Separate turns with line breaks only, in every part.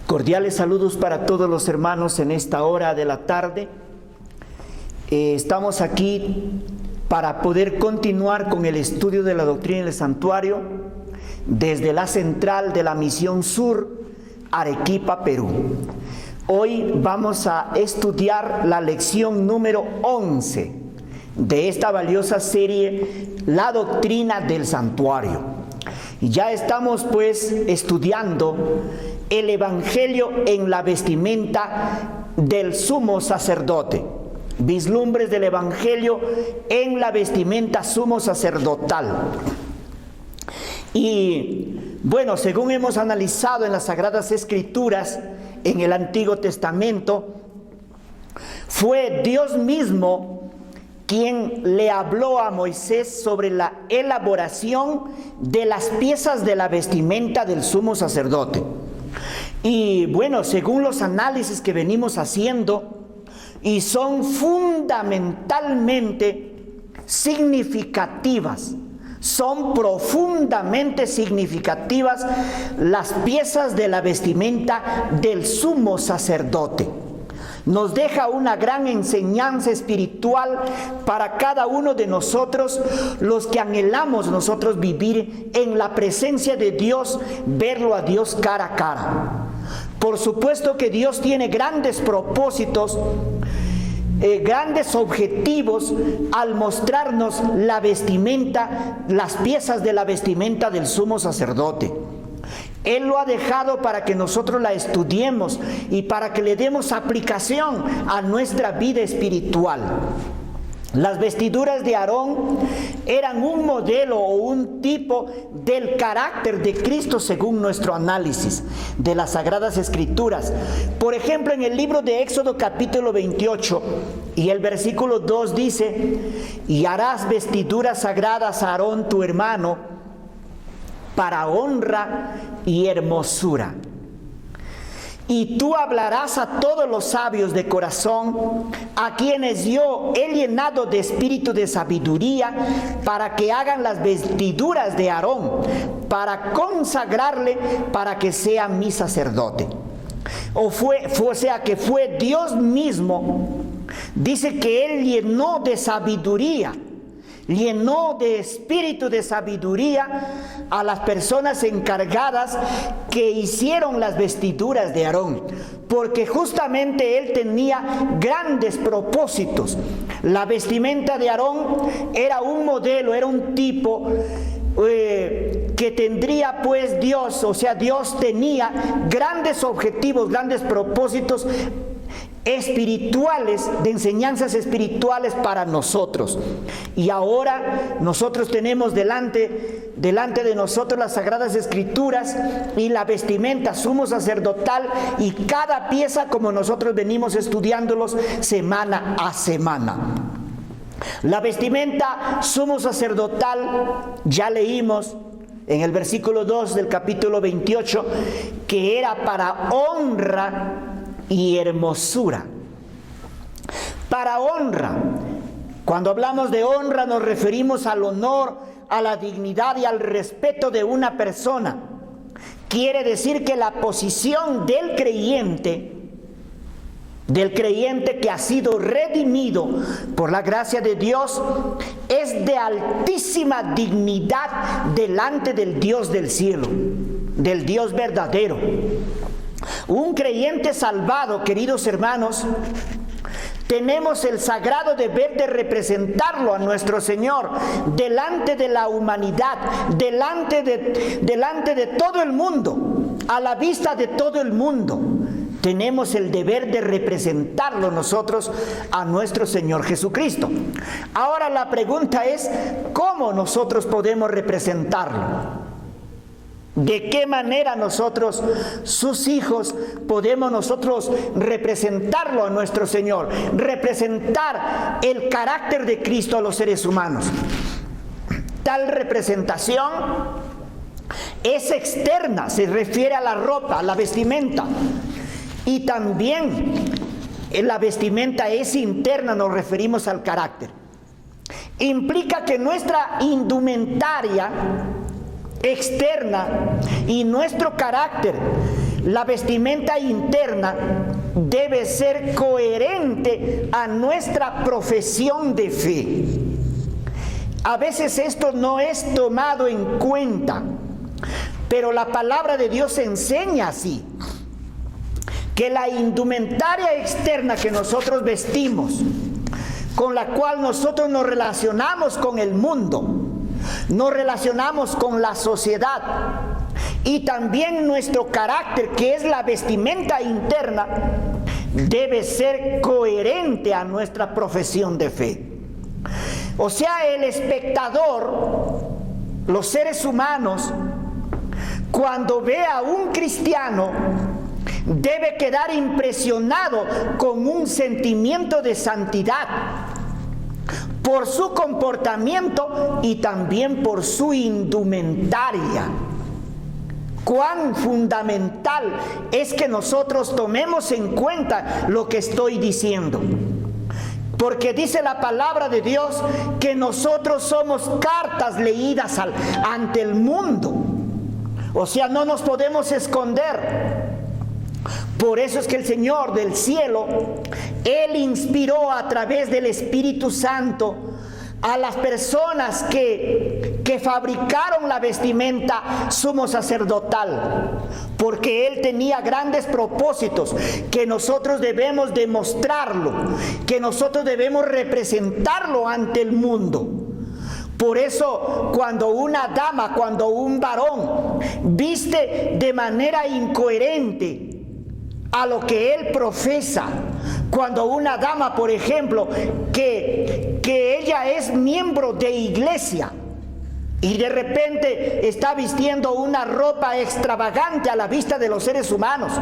Cordiales saludos para todos los hermanos en esta hora de la tarde. Estamos aquí para poder continuar con el estudio de la doctrina del santuario desde la central de la Misión Sur, Arequipa, Perú. Hoy vamos a estudiar la lección número 11 de esta valiosa serie, la doctrina del santuario. Y ya estamos pues estudiando el evangelio en la vestimenta del sumo sacerdote. Vislumbres del evangelio en la vestimenta sumo sacerdotal. Y bueno, según hemos analizado en las Sagradas Escrituras, en el Antiguo Testamento, fue Dios mismo quien le habló a Moisés sobre la elaboración de las piezas de la vestimenta del sumo sacerdote. Y bueno, según los análisis que venimos haciendo, y son fundamentalmente significativas, son profundamente significativas las piezas de la vestimenta del sumo sacerdote. Nos deja una gran enseñanza espiritual para cada uno de nosotros, los que anhelamos nosotros vivir en la presencia de Dios, verlo a Dios cara a cara. Por supuesto que Dios tiene grandes propósitos, grandes objetivos al mostrarnos la vestimenta, las piezas de la vestimenta del sumo sacerdote. Él lo ha dejado para que nosotros la estudiemos y para que le demos aplicación a nuestra vida espiritual. Las vestiduras de Aarón eran un modelo o un tipo del carácter de Cristo según nuestro análisis de las Sagradas Escrituras. Por ejemplo, en el libro de Éxodo capítulo 28 y el versículo 2 dice: y harás vestiduras sagradas a Aarón tu hermano para honra y hermosura. Y tú hablarás a todos los sabios de corazón, a quienes yo he llenado de espíritu de sabiduría, para que hagan las vestiduras de Aarón, para consagrarle, para que sea mi sacerdote. O sea que fue Dios mismo, dice que Él llenó de sabiduría, llenó de espíritu de sabiduría a las personas encargadas que hicieron las vestiduras de Aarón, porque justamente él tenía grandes propósitos. La vestimenta de Aarón era un modelo, era un tipo que tendría pues Dios, o sea, Dios tenía grandes objetivos, grandes propósitos espirituales, de enseñanzas espirituales para nosotros. Y ahora nosotros tenemos delante de nosotros las Sagradas Escrituras y la vestimenta sumo sacerdotal, y cada pieza como nosotros venimos estudiándolos semana a semana. La vestimenta sumo sacerdotal, ya leímos en el versículo 2 del capítulo 28, que era para honra y hermosura. Para honra. Cuando hablamos de honra nos referimos al honor, a la dignidad y al respeto de una persona. Quiere decir que la posición del creyente que ha sido redimido por la gracia de Dios, es de altísima dignidad delante del Dios del cielo, del Dios verdadero. Un creyente salvado, queridos hermanos, tenemos el sagrado deber de representarlo a nuestro Señor delante de la humanidad, delante de todo el mundo, a la vista de todo el mundo. Tenemos el deber de representarlo nosotros a nuestro Señor Jesucristo. Ahora la pregunta es, ¿cómo nosotros podemos representarlo? ¿De qué manera nosotros, sus hijos, podemos nosotros representarlo a nuestro Señor? Representar el carácter de Cristo a los seres humanos. Tal representación es externa, se refiere a la ropa, a la vestimenta. Y también la vestimenta es interna, nos referimos al carácter. Implica que nuestra indumentaria externa y nuestro carácter, la vestimenta interna debe ser coherente a nuestra profesión de fe. A veces esto no es tomado en cuenta, pero la palabra de Dios enseña así, que la indumentaria externa que nosotros vestimos, con la cual nosotros nos relacionamos con el mundo, nos relacionamos con la sociedad, y también nuestro carácter, que es la vestimenta interna, debe ser coherente a nuestra profesión de fe. O sea, el espectador, los seres humanos, cuando ve a un cristiano, debe quedar impresionado con un sentimiento de santidad por su comportamiento y también por su indumentaria. Cuán fundamental es que nosotros tomemos en cuenta lo que estoy diciendo. Porque dice la palabra de Dios que nosotros somos cartas leídas ante el mundo. O sea, no nos podemos esconder. Por eso es que el Señor del cielo, Él inspiró a través del Espíritu Santo a las personas que fabricaron la vestimenta sumo sacerdotal, porque Él tenía grandes propósitos, que nosotros debemos demostrarlo, que nosotros debemos representarlo ante el mundo. Por eso, cuando una dama, cuando un varón viste de manera incoherente a lo que él profesa, cuando una dama, por ejemplo, que ella es miembro de iglesia y de repente está vistiendo una ropa extravagante a la vista de los seres humanos,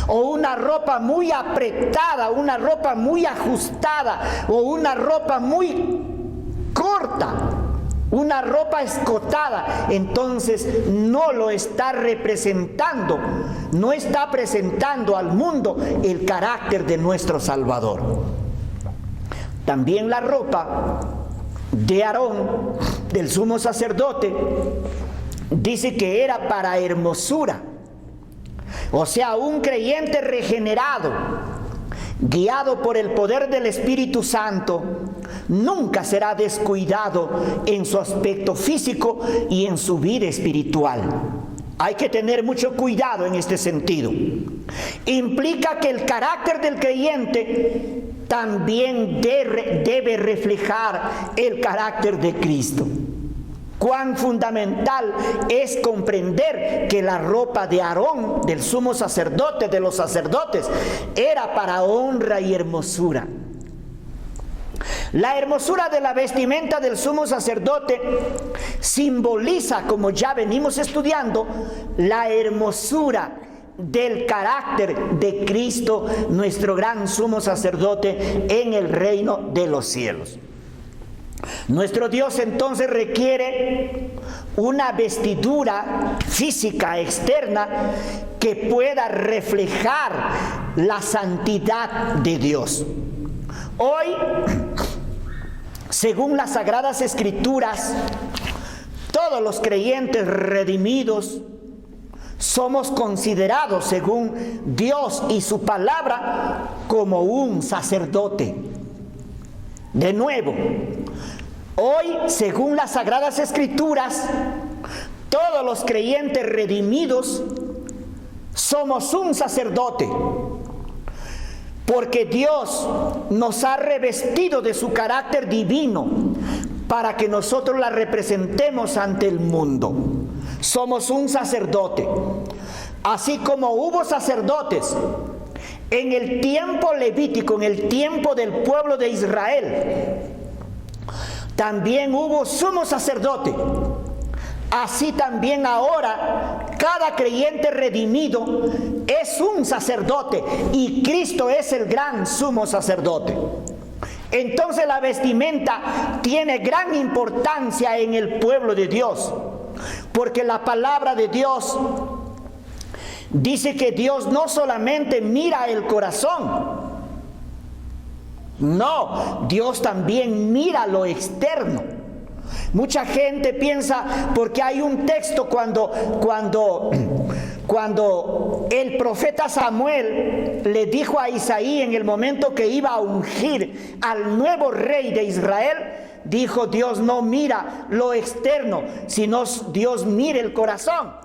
o una ropa muy apretada, una ropa muy ajustada, o una ropa muy corta, una ropa escotada, entonces no lo está representando, no está presentando al mundo el carácter de nuestro Salvador. También la ropa de Aarón, del sumo sacerdote, dice que era para hermosura. O sea, un creyente regenerado, guiado por el poder del Espíritu Santo, nunca será descuidado en su aspecto físico y en su vida espiritual. Hay que tener mucho cuidado en este sentido. Implica que el carácter del creyente también debe reflejar el carácter de Cristo. Cuán fundamental es comprender que la ropa de Aarón, del sumo sacerdote, de los sacerdotes, era para honra y hermosura. La hermosura de la vestimenta del sumo sacerdote simboliza, como ya venimos estudiando, la hermosura del carácter de Cristo, nuestro gran sumo sacerdote en el reino de los cielos. Nuestro Dios entonces requiere una vestidura física externa que pueda reflejar la santidad de Dios. Hoy, según las Sagradas Escrituras, todos los creyentes redimidos somos considerados, según Dios y su palabra, como un sacerdote. De nuevo, hoy, según las Sagradas Escrituras, todos los creyentes redimidos somos un sacerdote, porque Dios nos ha revestido de su carácter divino para que nosotros la representemos ante el mundo. Somos un sacerdote. Así como hubo sacerdotes en el tiempo levítico, en el tiempo del pueblo de Israel, también hubo sumo sacerdote. Así también ahora cada creyente redimido es un sacerdote y Cristo es el gran sumo sacerdote. Entonces la vestimenta tiene gran importancia en el pueblo de Dios, porque la palabra de Dios dice que Dios no solamente mira el corazón, no, Dios también mira lo externo. Mucha gente piensa, porque hay un texto cuando cuando el profeta Samuel le dijo a Isaí en el momento que iba a ungir al nuevo rey de Israel, dijo: Dios no mira lo externo, sino Dios mira el corazón.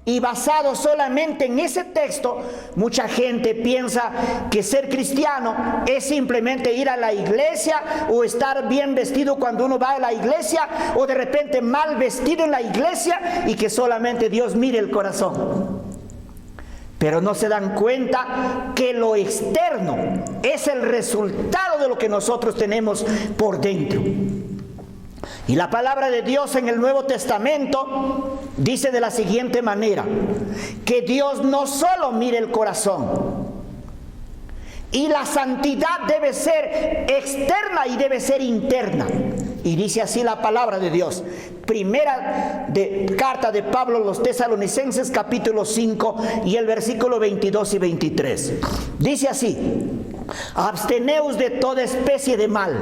Y basado solamente en ese texto, mucha gente piensa que ser cristiano es simplemente ir a la iglesia o estar bien vestido cuando uno va a la iglesia, o de repente mal vestido en la iglesia, y que solamente Dios mire el corazón. Pero no se dan cuenta que lo externo es el resultado de lo que nosotros tenemos por dentro. Y la palabra de Dios en el Nuevo Testamento dice de la siguiente manera: que Dios no solo mira el corazón, y la santidad debe ser externa y debe ser interna. Y dice así la palabra de Dios. Primera carta de Pablo a los Tesalonicenses, capítulo 5 y el versículo 22 y 23. Dice así: absteneos de toda especie de mal.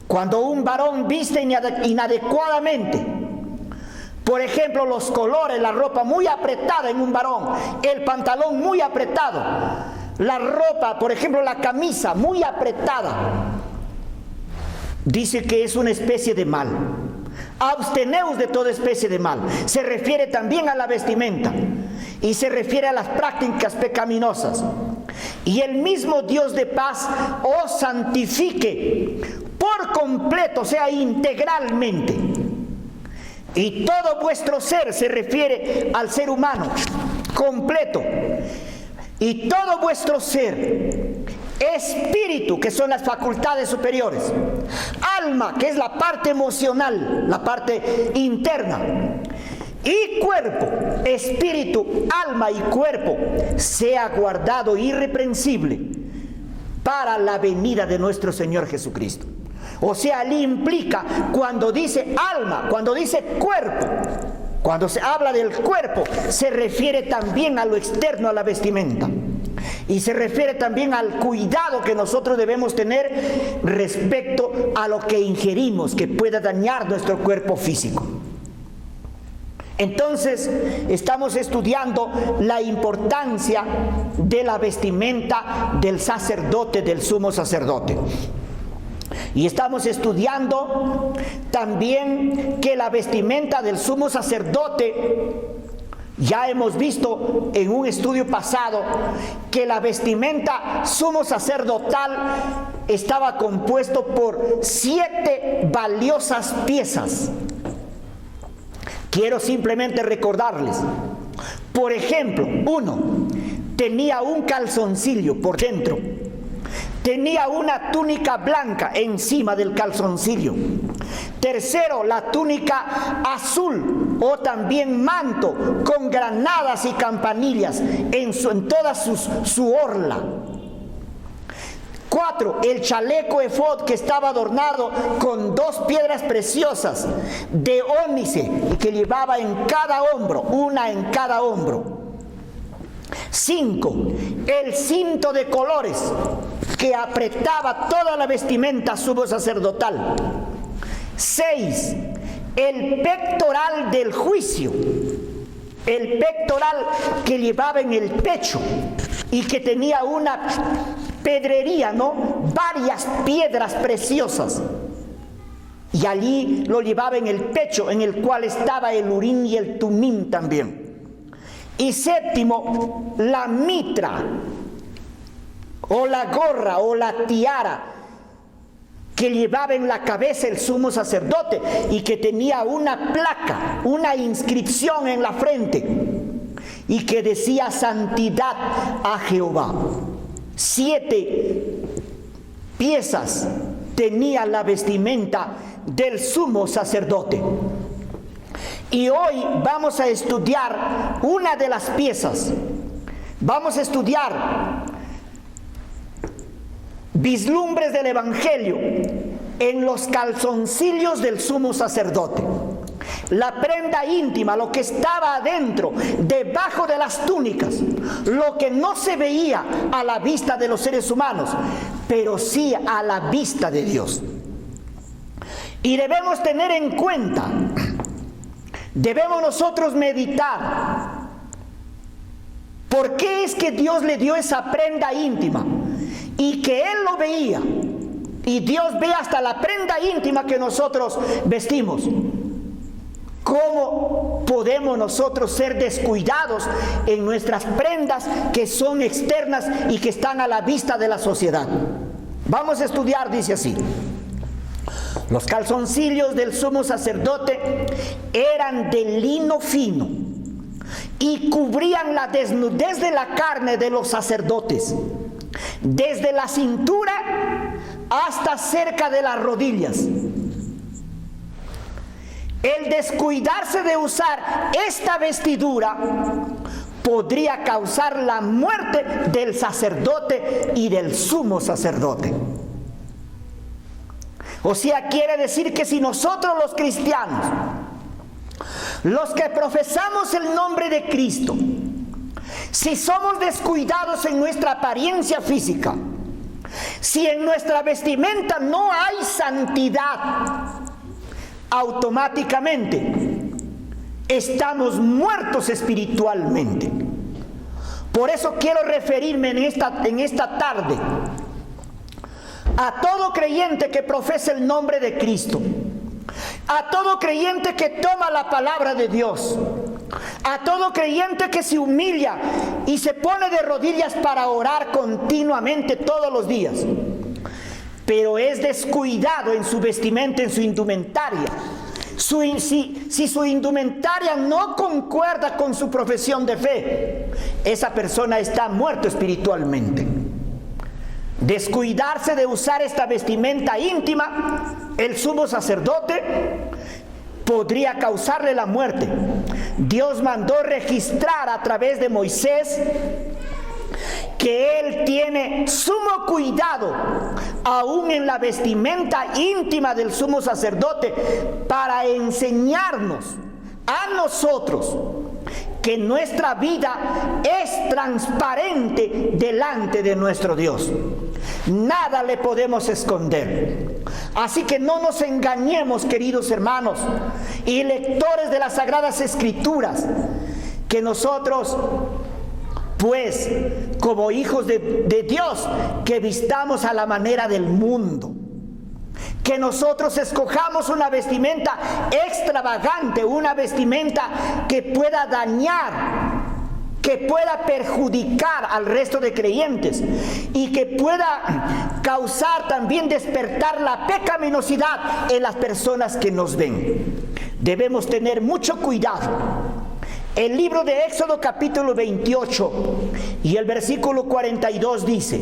Cuando un varón viste inadecuadamente, por ejemplo, los colores, la ropa muy apretada en un varón, el pantalón muy apretado, la ropa, por ejemplo, la camisa muy apretada, dice que es una especie de mal. Absteneos de toda especie de mal. Se refiere también a la vestimenta y se refiere a las prácticas pecaminosas. Y el mismo Dios de paz os santifique por completo, o sea, integralmente. Y todo vuestro ser, se refiere al ser humano completo. Y todo vuestro ser, espíritu, que son las facultades superiores, alma, que es la parte emocional, la parte interna, y cuerpo, espíritu, alma y cuerpo, sea guardado irreprensible para la venida de nuestro Señor Jesucristo. O sea, le implica, cuando dice alma, cuando dice cuerpo, cuando se habla del cuerpo, se refiere también a lo externo, a la vestimenta. Y se refiere también al cuidado que nosotros debemos tener respecto a lo que ingerimos, que pueda dañar nuestro cuerpo físico. Entonces, estamos estudiando la importancia de la vestimenta del sacerdote, del sumo sacerdote. Y estamos estudiando también que la vestimenta del sumo sacerdote, ya hemos visto en un estudio pasado que la vestimenta sumo sacerdotal estaba compuesto por 7 valiosas piezas. Quiero simplemente recordarles. Por ejemplo, 1, tenía un calzoncillo por dentro. Tenía una túnica blanca encima del calzoncillo. Tercero, la túnica azul o también manto con granadas y campanillas en toda su orla. 4, el chaleco efod, que estaba adornado con 2 piedras preciosas de ónice y que llevaba en cada hombro, una en cada hombro. 5, el cinto de colores que apretaba toda la vestimenta sumo sacerdotal. 6, el pectoral del juicio, el pectoral que llevaba en el pecho y que tenía una pedrería, varias piedras preciosas, y allí lo llevaba en el pecho, en el cual estaba el urín y el tumín también. Y 7, la mitra o la gorra o la tiara que llevaba en la cabeza el sumo sacerdote y que tenía una placa, una inscripción en la frente y que decía santidad a Jehová. 7 piezas tenía la vestimenta del sumo sacerdote. Y hoy vamos a estudiar una de las piezas. Vamos a estudiar vislumbres del Evangelio en los calzoncillos del sumo sacerdote. La prenda íntima, lo que estaba adentro, debajo de las túnicas, lo que no se veía a la vista de los seres humanos, pero sí a la vista de Dios. Y debemos tener en cuenta, debemos nosotros meditar que Dios le dio esa prenda íntima y que Él lo veía, y Dios ve hasta la prenda íntima que nosotros vestimos, ¿cómo podemos nosotros ser descuidados en nuestras prendas que son externas y que están a la vista de la sociedad? Vamos a estudiar, dice así. Los calzoncillos del sumo sacerdote eran de lino fino y cubrían la desnudez de la carne de los sacerdotes, desde la cintura hasta cerca de las rodillas. El descuidarse de usar esta vestidura podría causar la muerte del sacerdote y del sumo sacerdote. O sea, quiere decir que si nosotros los cristianos, los que profesamos el nombre de Cristo, si somos descuidados en nuestra apariencia física, si en nuestra vestimenta no hay santidad, automáticamente estamos muertos espiritualmente. Por eso quiero referirme en esta tarde a todo creyente que profesa el nombre de Cristo, a todo creyente que toma la palabra de Dios, a todo creyente que se humilla y se pone de rodillas para orar continuamente todos los días, pero es descuidado en su vestimenta, en su indumentaria. Si su indumentaria no concuerda con su profesión de fe, esa persona está muerto espiritualmente. Descuidarse de usar esta vestimenta íntima, el sumo sacerdote, podría causarle la muerte. Dios mandó registrar a través de Moisés que Él tiene sumo cuidado aún en la vestimenta íntima del sumo sacerdote para enseñarnos a nosotros que nuestra vida es transparente delante de nuestro Dios. Nada le podemos esconder. Así que no nos engañemos, queridos hermanos y lectores de las Sagradas Escrituras, que nosotros, pues, como hijos de Dios, que vistamos a la manera del mundo, que nosotros escojamos una vestimenta extravagante, una vestimenta que pueda dañar, que pueda perjudicar al resto de creyentes y que pueda causar también despertar la pecaminosidad en las personas que nos ven. Debemos tener mucho cuidado. El libro de Éxodo capítulo 28 y el versículo 42 dice: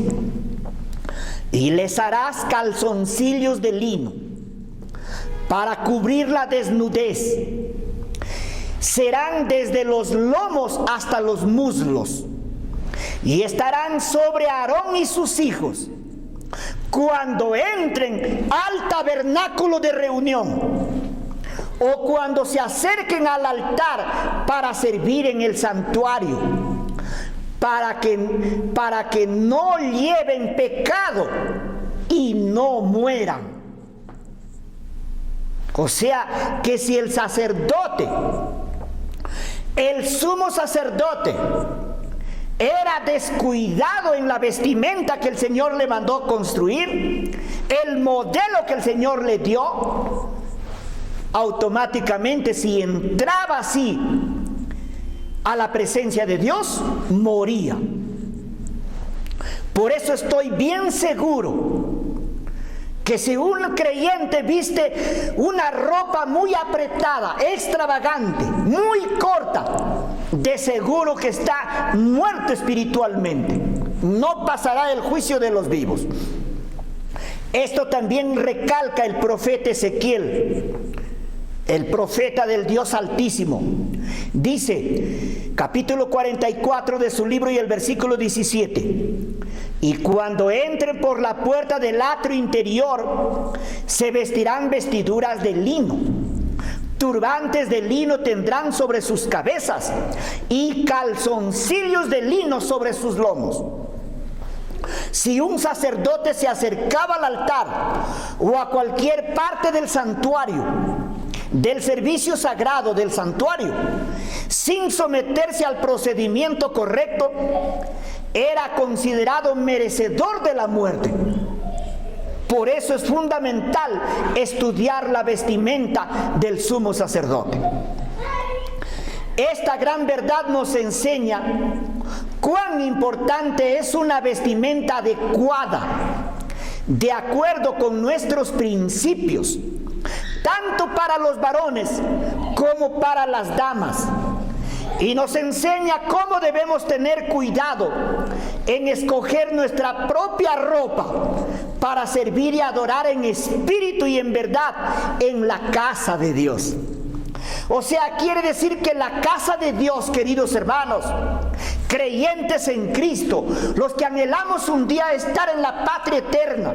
y les harás calzoncillos de lino para cubrir la desnudez. Serán desde los lomos hasta los muslos, y estarán sobre Aarón y sus hijos cuando entren al tabernáculo de reunión, o cuando se acerquen al altar para servir en el santuario, para que no lleven pecado y no mueran. O sea, que si el sacerdote, el sumo sacerdote, era descuidado en la vestimenta que el Señor le mandó construir, el modelo que el Señor le dio, automáticamente, si entraba así a la presencia de Dios, moría. Por eso estoy bien seguro que si un creyente viste una ropa muy apretada, extravagante, muy corta, de seguro que está muerto espiritualmente. No pasará el juicio de los vivos. Esto también recalca el profeta Ezequiel, el profeta del Dios Altísimo. Dice, capítulo 44 de su libro y el versículo 17: y cuando entren por la puerta del atrio interior, se vestirán vestiduras de lino, turbantes de lino tendrán sobre sus cabezas, y calzoncillos de lino sobre sus lomos. Si un sacerdote se acercaba al altar o a cualquier parte del santuario, del servicio sagrado del santuario, sin someterse al procedimiento correcto, era considerado merecedor de la muerte. Por eso es fundamental estudiar la vestimenta del sumo sacerdote. Esta gran verdad nos enseña cuán importante es una vestimenta adecuada, de acuerdo con nuestros principios, tanto para los varones como para las damas. Y nos enseña cómo debemos tener cuidado en escoger nuestra propia ropa para servir y adorar en espíritu y en verdad en la casa de Dios. O sea, quiere decir que la casa de Dios, queridos hermanos, creyentes en Cristo, los que anhelamos un día estar en la patria eterna,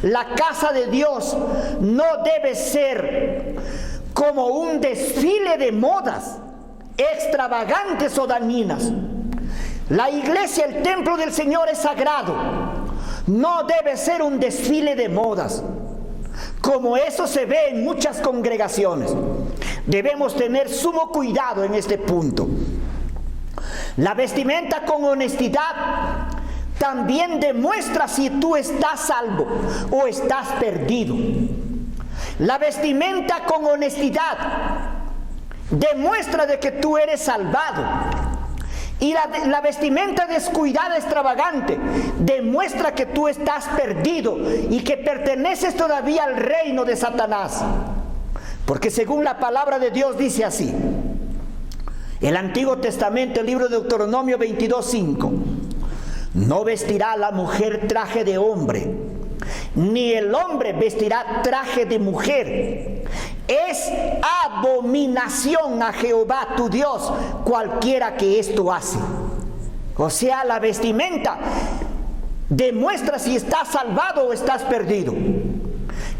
la casa de Dios no debe ser como un desfile de modas extravagantes o dañinas. La iglesia, el templo del Señor, es sagrado. No debe ser un desfile de modas, como eso se ve en muchas congregaciones. Debemos tener sumo cuidado en este punto. La vestimenta con honestidad también demuestra si tú estás salvo o estás perdido. La vestimenta con honestidad demuestra de que tú eres salvado. Y la vestimenta descuidada, extravagante, demuestra que tú estás perdido y que perteneces todavía al reino de Satanás. Porque según la palabra de Dios dice así, el Antiguo Testamento, el libro de Deuteronomio 22:5, no vestirá la mujer traje de hombre, ni el hombre vestirá traje de mujer. Es abominación a Jehová tu Dios cualquiera que esto hace. O sea, la vestimenta demuestra si estás salvado o estás perdido.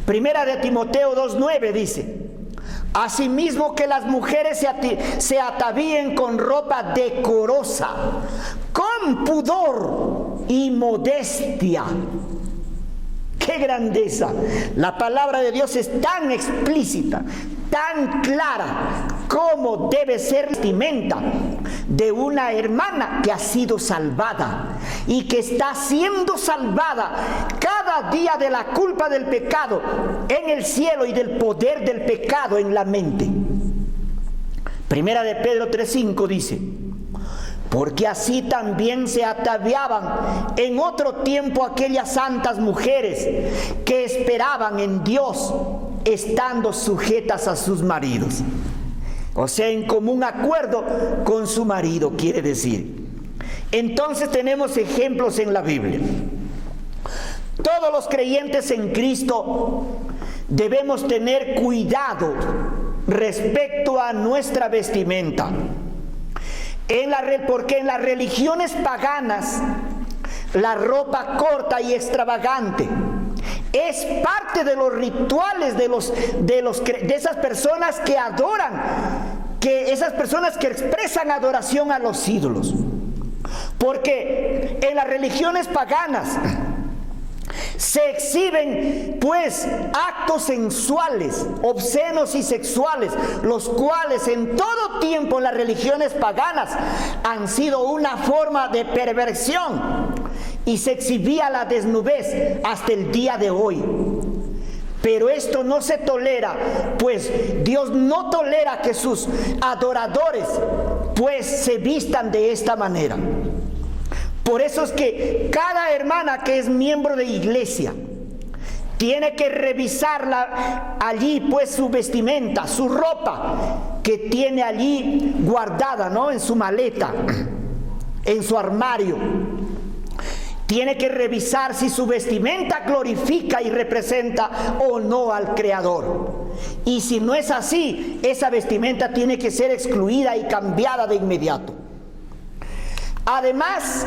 Primera de Timoteo 2:9 dice: asimismo que las mujeres se atavíen con ropa decorosa, con pudor y modestia. ¡Qué grandeza! La palabra de Dios es tan explícita, tan clara, como debe ser la vestimenta de una hermana que ha sido salvada y que está siendo salvada cada día de la culpa del pecado en el cielo y del poder del pecado en la mente. Primera de Pedro 3:5 dice: porque así también se ataviaban en otro tiempo aquellas santas mujeres que esperaban en Dios, estando sujetas a sus maridos. O sea, en común acuerdo con su marido, quiere decir. Entonces tenemos ejemplos en la Biblia. Todos los creyentes en Cristo debemos tener cuidado respecto a nuestra vestimenta. Porque en las religiones paganas la ropa corta y extravagante es parte de los rituales de esas personas que adoran, esas personas que expresan adoración a los ídolos. Porque en las religiones paganas se exhiben pues actos sensuales, obscenos y sexuales, los cuales en todo tiempo en las religiones paganas han sido una forma de perversión, y se exhibía la desnudez hasta el día de hoy. Pero esto no se tolera, pues Dios no tolera que sus adoradores pues se vistan de esta manera. Por eso es que cada hermana que es miembro de iglesia tiene que revisarla allí, pues su vestimenta, su ropa que tiene allí guardada, ¿no?, en su maleta, en su armario. Tiene que revisar si su vestimenta glorifica y representa o no al Creador. Y si no es así, esa vestimenta tiene que ser excluida y cambiada de inmediato. Además,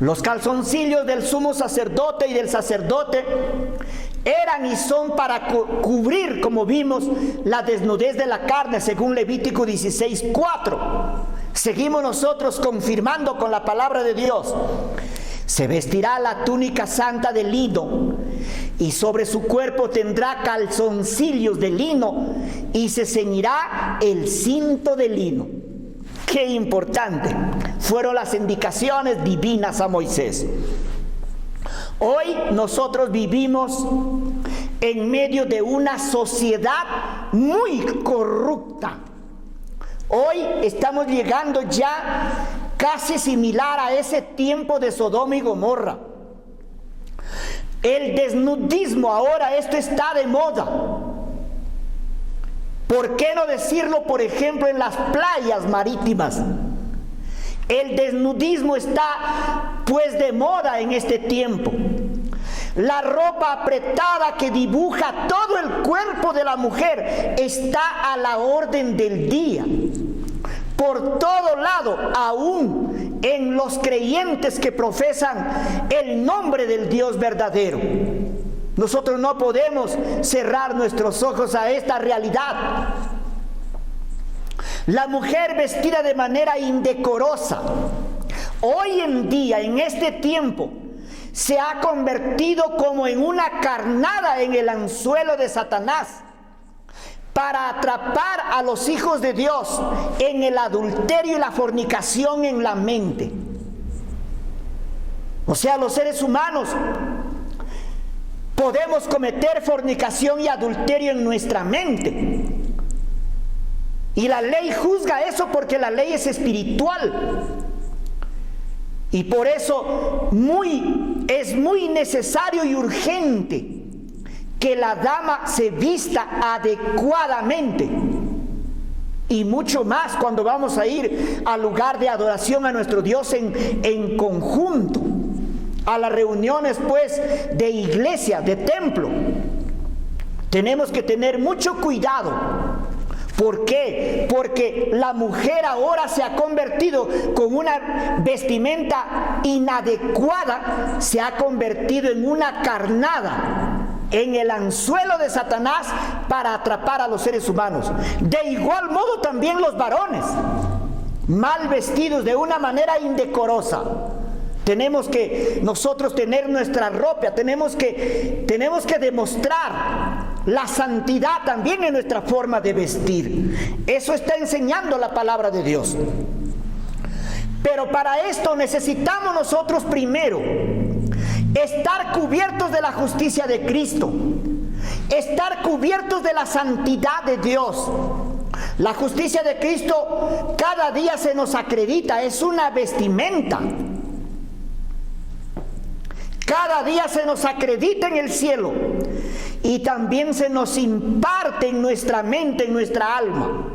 los calzoncillos del sumo sacerdote y del sacerdote eran y son para cubrir, como vimos, la desnudez de la carne, según Levítico 16:4. Seguimos nosotros confirmando con la palabra de Dios. Se vestirá la túnica santa de lino, y sobre su cuerpo tendrá calzoncillos de lino y se ceñirá el cinto de lino. Qué importante fueron las indicaciones divinas a Moisés. Hoy nosotros vivimos en medio de una sociedad muy corrupta. Hoy estamos llegando ya casi similar a ese tiempo de Sodoma y Gomorra. El desnudismo ahora, esto está de moda. ¿Por qué no decirlo, por ejemplo, en las playas marítimas? El desnudismo está pues de moda en este tiempo. La ropa apretada que dibuja todo el cuerpo de la mujer está a la orden del día. Por todo lado, aún en los creyentes que profesan el nombre del Dios verdadero. Nosotros no podemos cerrar nuestros ojos a esta realidad. La mujer vestida de manera indecorosa, hoy en día, en este tiempo, se ha convertido como en una carnada en el anzuelo de Satanás para atrapar a los hijos de Dios en el adulterio y la fornicación en la mente. O sea, los seres humanos podemos cometer fornicación y adulterio en nuestra mente. Y la ley juzga eso porque la ley es espiritual. Y por eso es muy necesario y urgente que la dama se vista adecuadamente. Y mucho más cuando vamos a ir al lugar de adoración a nuestro Dios en conjunto. A las reuniones pues de iglesia, de templo. Tenemos que tener mucho cuidado. ¿Por qué? Porque la mujer ahora se ha convertido con una vestimenta inadecuada, se ha convertido en una carnada, en el anzuelo de Satanás para atrapar a los seres humanos. De igual modo también los varones, mal vestidos de una manera indecorosa. Tenemos que nosotros tener nuestra ropa, tenemos que demostrar la santidad también en nuestra forma de vestir. Eso está enseñando la palabra de Dios. Pero para esto necesitamos nosotros primero estar cubiertos de la justicia de Cristo, estar cubiertos de la santidad de Dios. La justicia de Cristo cada día se nos acredita, es una vestimenta. Cada día se nos acredita en el cielo y también se nos imparte en nuestra mente, en nuestra alma.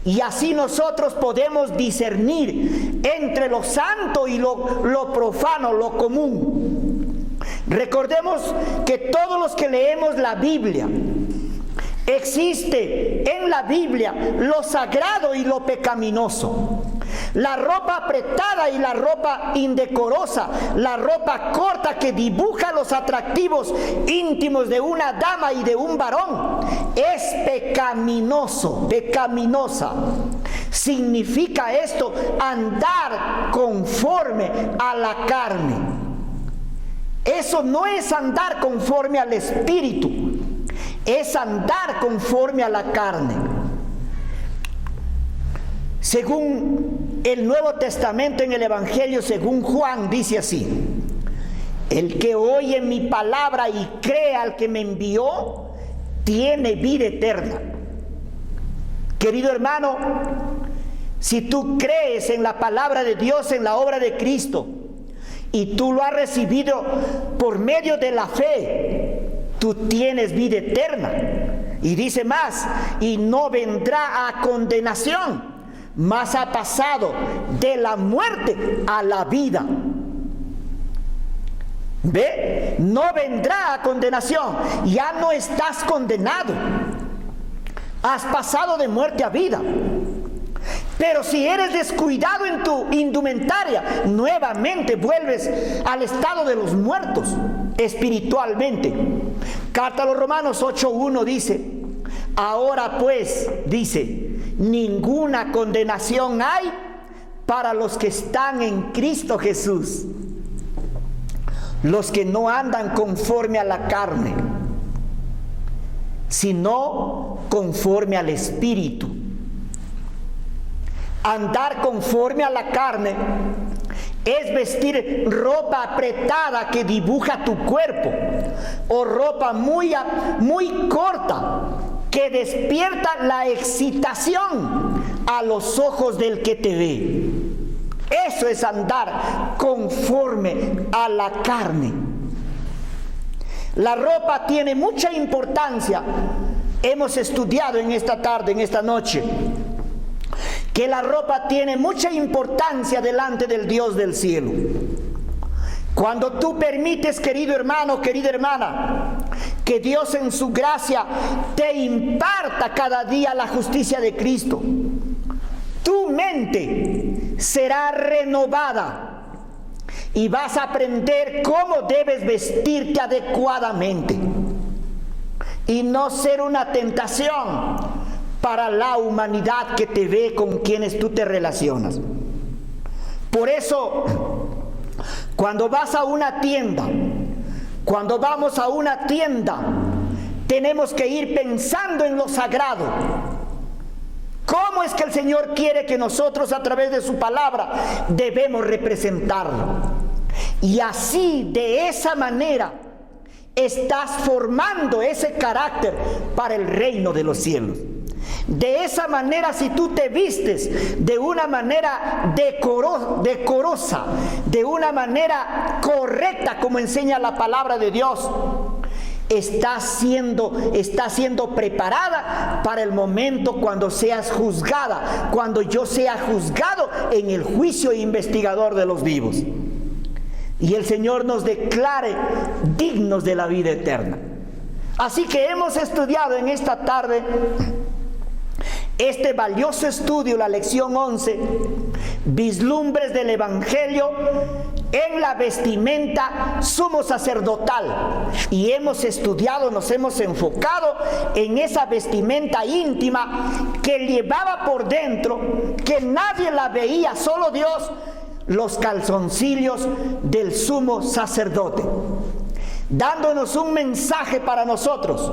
Y así nosotros podemos discernir entre lo santo y lo profano, lo común. Recordemos que todos los que leemos la Biblia, existe en la Biblia lo sagrado y lo pecaminoso. La ropa apretada y la ropa indecorosa, la ropa corta que dibuja los atractivos íntimos de una dama y de un varón, es pecaminoso, pecaminosa. Significa esto andar conforme a la carne. Eso no es andar conforme al espíritu, es andar conforme a la carne. Según el Nuevo Testamento en el Evangelio, según Juan, dice así: el que oye mi palabra y cree al que me envió, tiene vida eterna. Querido hermano, si tú crees en la palabra de Dios, en la obra de Cristo, y tú lo has recibido por medio de la fe, tú tienes vida eterna. Y dice más: y no vendrá a condenación, mas ha pasado de la muerte a la vida. ¿Ve? No vendrá a condenación. Ya no estás condenado. Has pasado de muerte a vida. Pero si eres descuidado en tu indumentaria, nuevamente vuelves al estado de los muertos espiritualmente. Carta a los Romanos 8:1 dice: ahora pues, dice, ninguna condenación hay para los que están en Cristo Jesús. los que no andan conforme a la carne, sino conforme al Espíritu. Andar conforme a la carne es vestir ropa apretada que dibuja tu cuerpo, o ropa muy corta que despierta la excitación a los ojos del que te ve. Eso es andar conforme a la carne. La ropa tiene mucha importancia. Hemos estudiado en esta tarde, en esta noche, que la ropa tiene mucha importancia delante del Dios del cielo. Cuando tú permites, querido hermano, querida hermana, que Dios en su gracia te imparta cada día la justicia de Cristo, tu mente será renovada y vas a aprender cómo debes vestirte adecuadamente y no ser una tentación para la humanidad que te ve, con quienes tú te relacionas. Por eso, cuando vas a una tienda, cuando vamos a una tienda, tenemos que ir pensando en lo sagrado. ¿Cómo es que el Señor quiere que nosotros, a través de su palabra, debemos representarlo? Y así, de esa manera, estás formando ese carácter para el reino de los cielos. De esa manera, si tú te vistes de una manera decorosa, de una manera correcta, como enseña la palabra de Dios, está siendo preparada para el momento cuando seas juzgada, cuando yo sea juzgado en el juicio investigador de los vivos, y el Señor nos declare dignos de la vida eterna. Así que hemos estudiado en esta tarde este valioso estudio, la lección 11, vislumbres del Evangelio en la vestimenta sumo sacerdotal. Y hemos estudiado, nos hemos enfocado en esa vestimenta íntima que llevaba por dentro, que nadie la veía, solo Dios, los calzoncillos del sumo sacerdote, dándonos un mensaje para nosotros,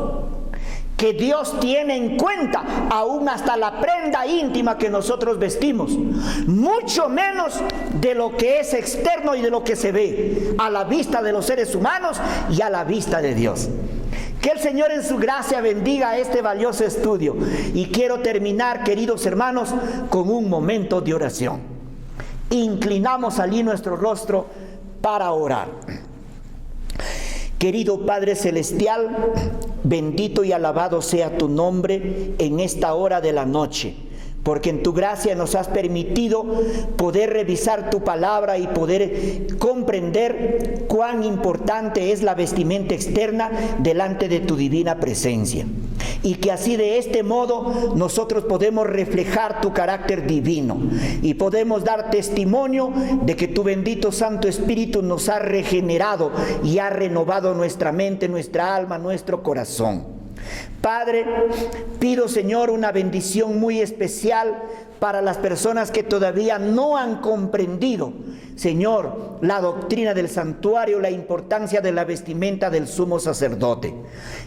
que Dios tiene en cuenta aún hasta la prenda íntima que nosotros vestimos, mucho menos de lo que es externo y de lo que se ve a la vista de los seres humanos y a la vista de Dios. Que el Señor en su gracia bendiga este valioso estudio. Y quiero terminar, queridos hermanos, con un momento de oración. Inclinamos allí nuestro rostro para orar. Querido Padre Celestial, bendito y alabado sea tu nombre en esta hora de la noche, porque en tu gracia nos has permitido poder revisar tu palabra y poder comprender cuán importante es la vestimenta externa delante de tu divina presencia. Y que así, de este modo, nosotros podemos reflejar tu carácter divino y podemos dar testimonio de que tu bendito Santo Espíritu nos ha regenerado y ha renovado nuestra mente, nuestra alma, nuestro corazón. Padre, pido, Señor, una bendición muy especial para las personas que todavía no han comprendido, Señor, la doctrina del santuario, la importancia de la vestimenta del sumo sacerdote.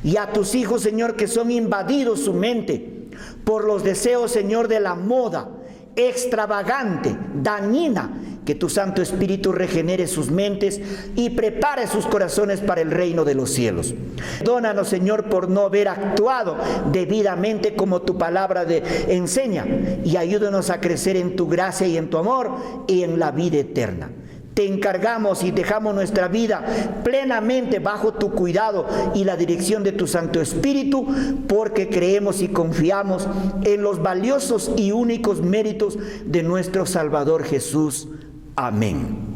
Y a tus hijos, Señor, que son invadidos su mente por los deseos, Señor, de la moda extravagante, dañina, que tu Santo Espíritu regenere sus mentes y prepare sus corazones para el reino de los cielos. Perdónanos, Señor, por no haber actuado debidamente como tu palabra enseña, y ayúdanos a crecer en tu gracia y en tu amor y en la vida eterna. Te encargamos y dejamos nuestra vida plenamente bajo tu cuidado y la dirección de tu Santo Espíritu, porque creemos y confiamos en los valiosos y únicos méritos de nuestro Salvador Jesús. Amén.